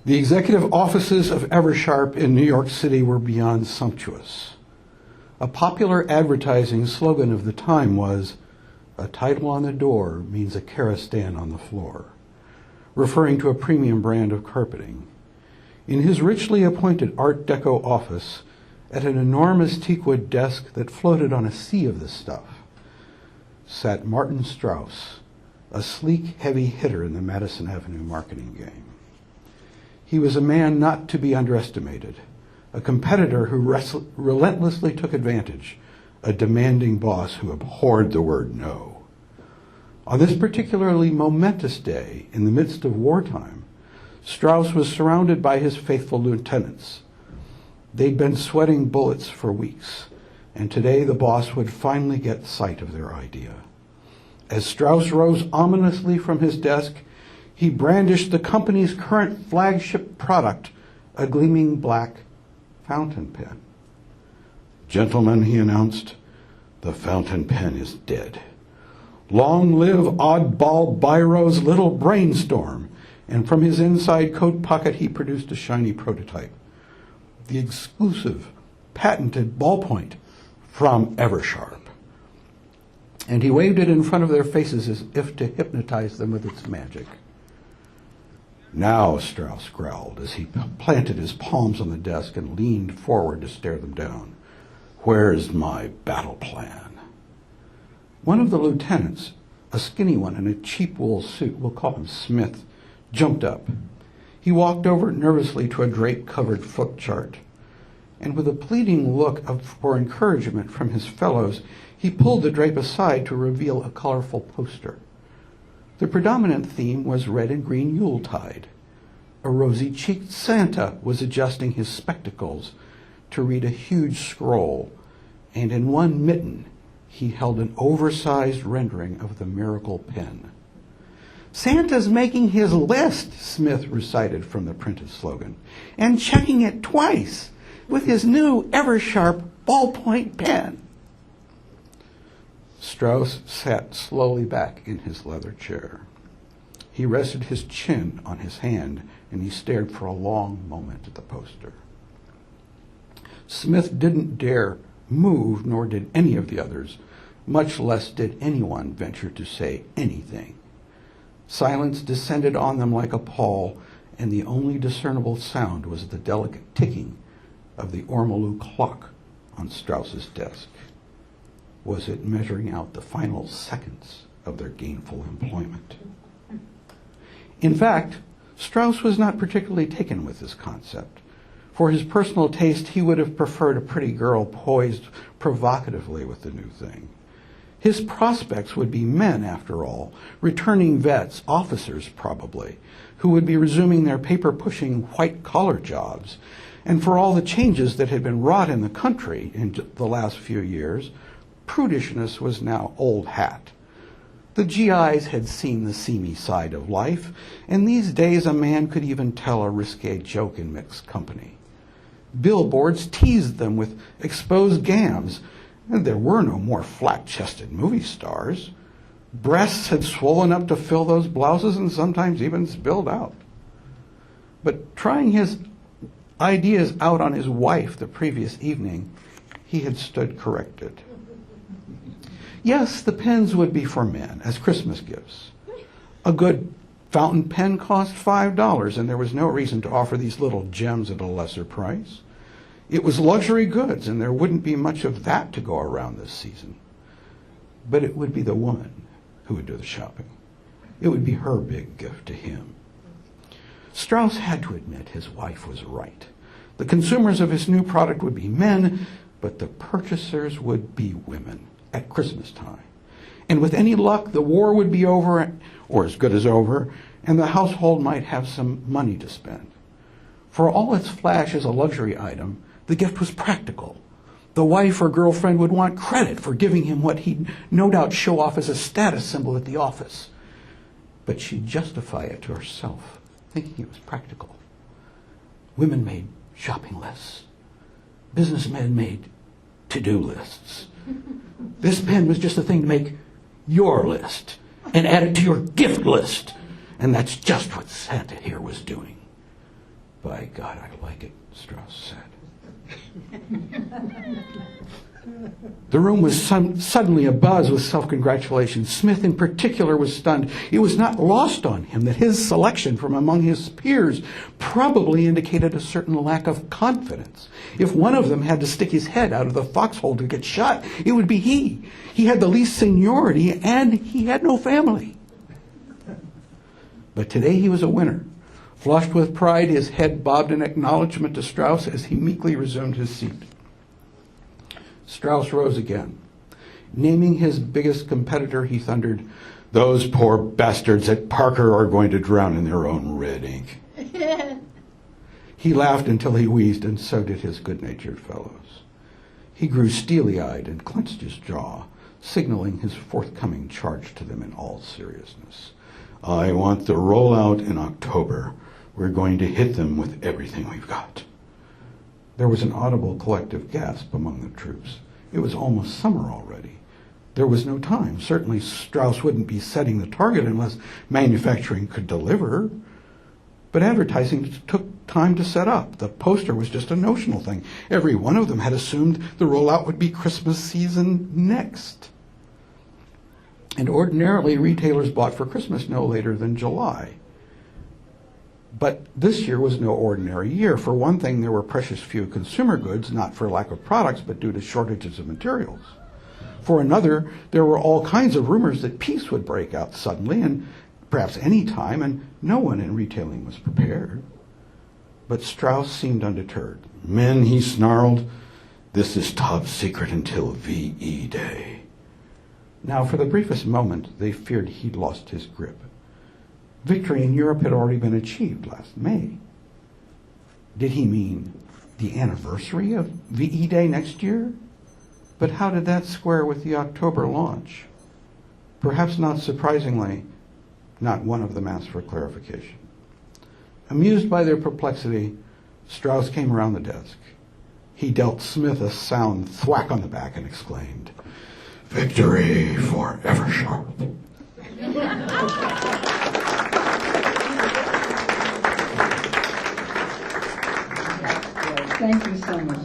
The executive offices of Eversharp in New York City were beyond sumptuous. A popular advertising slogan of the time was, "A title on the door means a Karastan on the floor," referring to a premium brand of carpeting. In his richly appointed Art Deco office, at an enormous teakwood desk that floated on a sea of the stuff, sat Martin Straus, a sleek, heavy hitter in the Madison Avenue marketing game. He was a man not to be underestimated, a competitor who relentlessly took advantage, a demanding boss who abhorred the word no. On this particularly momentous day, in the midst of wartime, Straus was surrounded by his faithful lieutenants. They'd been sweating bullets for weeks, and today the boss would finally get sight of their idea. As Straus rose ominously from his desk, he brandished the company's current flagship product, a gleaming black fountain pen. "Gentlemen," he announced, "the fountain pen is dead. Long live oddball Biro's little brainstorm." And from his inside coat pocket, he produced a shiny prototype, the exclusive, patented Ballpoint from Eversharp. And he waved it in front of their faces as if to hypnotize them with its magic. "Now," Straus growled as he planted his palms on the desk and leaned forward to stare them down, "where's my battle plan?" One of the lieutenants, a skinny one in a cheap wool suit, we'll call him Smith, jumped up. He walked over nervously to a drape-covered flip chart, and with a pleading look for encouragement from his fellows, he pulled the drape aside to reveal a colorful poster. The predominant theme was red and green Yuletide. A rosy-cheeked Santa was adjusting his spectacles to read a huge scroll, and in one mitten he held an oversized rendering of the miracle pen. "Santa's making his list," Smith recited from the printed slogan, "and checking it twice with his new Eversharp Ballpoint pen." Straus sat slowly back in his leather chair. He rested his chin on his hand, and he stared for a long moment at the poster. Smith didn't dare move, nor did any of the others, much less did anyone venture to say anything. Silence descended on them like a pall, and the only discernible sound was the delicate ticking of the ormolu clock on Straus's desk. Was it measuring out the final seconds of their gainful employment? In fact, Straus was not particularly taken with this concept. For his personal taste, he would have preferred a pretty girl poised provocatively with the new thing. His prospects would be men, after all, returning vets, officers probably, who would be resuming their paper-pushing white-collar jobs. And for all the changes that had been wrought in the country in the last few years, prudishness was now old hat. The GIs had seen the seamy side of life, and these days a man could even tell a risque joke in mixed company. Billboards teased them with exposed gams, and there were no more flat-chested movie stars. Breasts had swollen up to fill those blouses and sometimes even spilled out. But trying his ideas out on his wife the previous evening, he had stood corrected. Yes, the pens would be for men as Christmas gifts. A good fountain pen cost $5, and there was no reason to offer these little gems at a lesser price. It was luxury goods, and there wouldn't be much of that to go around this season. But it would be the woman who would do the shopping. It would be her big gift to him. Straus had to admit his wife was right. The consumers of his new product would be men, but the purchasers would be women at Christmas time. And with any luck, the war would be over, or as good as over, and the household might have some money to spend. For all its flash as a luxury item, the gift was practical. The wife or girlfriend would want credit for giving him what he'd no doubt show off as a status symbol at the office. But she'd justify it to herself, thinking it was practical. Women made shopping lists. Businessmen made to-do lists. This pen was just a thing to make your list and add it to your gift list. And that's just what Santa here was doing. By God, I like it, Straus said. The room was suddenly abuzz with self-congratulation. Smith in particular was stunned. It was not lost on him that his selection from among his peers probably indicated a certain lack of confidence. If one of them had to stick his head out of the foxhole to get shot, it would be he. He had the least seniority, and he had no family. But today he was a winner. Flushed with pride, his head bobbed in acknowledgement to Straus as he meekly resumed his seat. Straus rose again. Naming his biggest competitor, he thundered, "Those poor bastards at Parker are going to drown in their own red ink." He laughed until he wheezed, and so did his good-natured fellows. He grew steely-eyed and clenched his jaw, signaling his forthcoming charge to them in all seriousness. "I want the rollout in October. We're going to hit them with everything we've got." There was an audible collective gasp among the troops. It was almost summer already. There was no time. Certainly Straus wouldn't be setting the target unless manufacturing could deliver. But advertising took time to set up. The poster was just a notional thing. Every one of them had assumed the rollout would be Christmas season next. And ordinarily retailers bought for Christmas no later than July. But this year was no ordinary year. For one thing, there were precious few consumer goods, not for lack of products, but due to shortages of materials. For another, there were all kinds of rumors that peace would break out suddenly and perhaps any time, and no one in retailing was prepared. But Straus seemed undeterred. "Men," he snarled, "this is top secret until VE Day." Now, for the briefest moment, they feared he'd lost his grip. Victory in Europe had already been achieved last May. Did he mean the anniversary of VE Day next year? But how did that square with the October launch? Perhaps not surprisingly, not one of them asked for clarification. Amused by their perplexity, Straus came around the desk. He dealt Smith a sound thwack on the back and exclaimed, "Victory for Eversharp." Thank you so much.